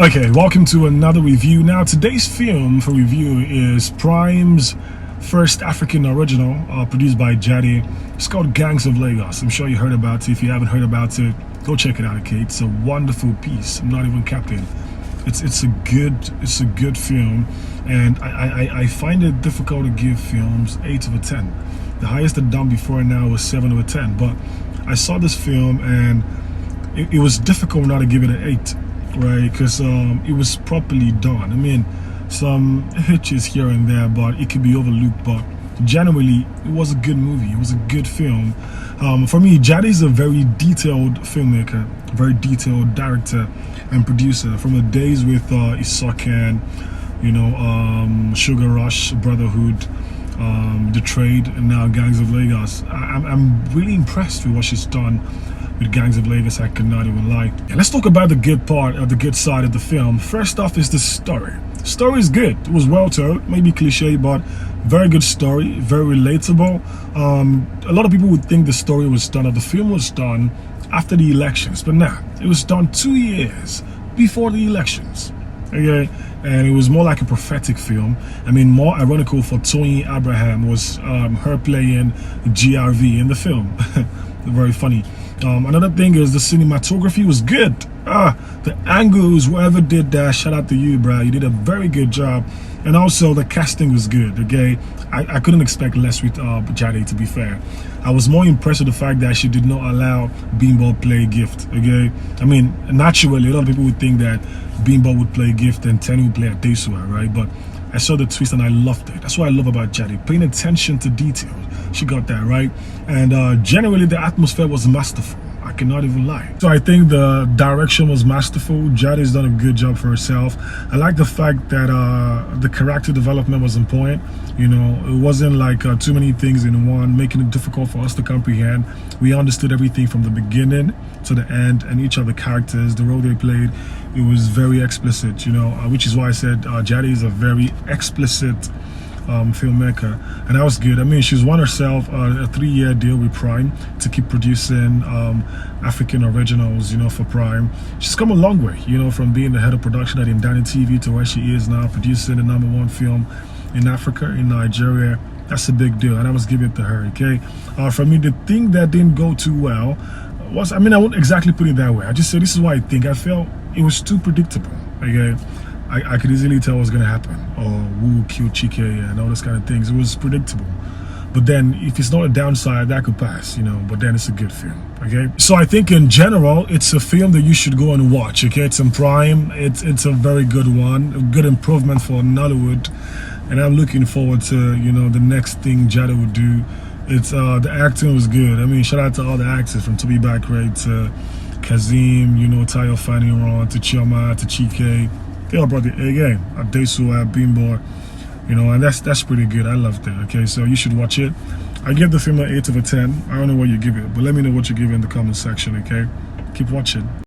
Okay, welcome to another review. Now, today's film for review is Prime's first African original, produced by Jade. It's called Gangs of Lagos. I'm sure you heard about it. If you haven't heard about it, go check it out. Okay, it's a wonderful piece. I'm not even capping. It's a good film, and I find it difficult to give films 8 out of 10. The highest I've done before now was 7 out of 10. But I saw this film and it was difficult not to give it an 8. Right, because it was properly done. I mean, some hitches here and there, but it could be overlooked. But generally, it was a good movie. It was a good film. For me, Jade is a very detailed filmmaker, very detailed director and producer. From the days with Isokan, Sugar Rush, Brotherhood, The Trade, and now Gangs of Lagos. I'm really impressed with what she's done with Gangs of Lagos. I could not even lie. Yeah, let's talk about the good part, or the good side of the film. First off is the story. The story is good. It was well told, maybe cliche, but very good story, very relatable. A lot of people would think the story was done, or the film was done after the elections, but nah, it was done 2 years before the elections. Okay, and it was more like a prophetic film. I mean, more ironical for Tony Abraham was her playing GRV in the film. Very funny. Another thing is the cinematography was good. The angles, whoever did that, shout out to you, bro. You did a very good job. And also the casting was good. Okay, I couldn't expect less with Jade, to be fair. I was more impressed with the fact that she did not allow Bimbo play Gift. Okay, I mean, naturally a lot of people would think that Bimbo would play Gift and Tenny would play Adesua, right? But I saw the twist and I loved it. That's what I love about Jade, paying attention to details. She got that right. And generally the atmosphere was masterful. I cannot even lie. So I think the direction was masterful. Jade has done a good job for herself. I like the fact that the character development was on point. It wasn't like too many things in one, making it difficult for us to comprehend. We understood everything from the beginning to the end, and each of the characters, the role they played, it was very explicit, which is why I said Jade is a very explicit filmmaker, and that was good. I mean, she's won herself a 3-year deal with Prime to keep producing African originals, for Prime. She's come a long way, from being the head of production at Indani TV to where she is now, producing the #1 film in Africa, in Nigeria. That's a big deal, and I was giving it to her. Okay, for me, the thing that didn't go too well was, I won't exactly put it that way. I just said this is what I think. I felt it was too predictable. Okay, I could easily tell what's going to happen, or who killed Chike and all those kind of things. It was predictable. But then if it's not a downside, that could pass, but then it's a good film. Okay, so I think in general it's a film that you should go and watch. Okay, it's in Prime. It's a very good one, a good improvement for Nollywood, and I'm looking forward to the next thing Jade would do. It's the acting was good. I mean, shout out to all the actors, from Tobi Bakre to Kazim, Tayo Faniron, to Chioma, to Chike. They all brought the A game. Adesua, Bimbo, and that's pretty good. I loved it. Okay, so you should watch it. I give the film an 8 out of 10. I don't know what you give it, but let me know what you give it in the comment section. Okay, keep watching.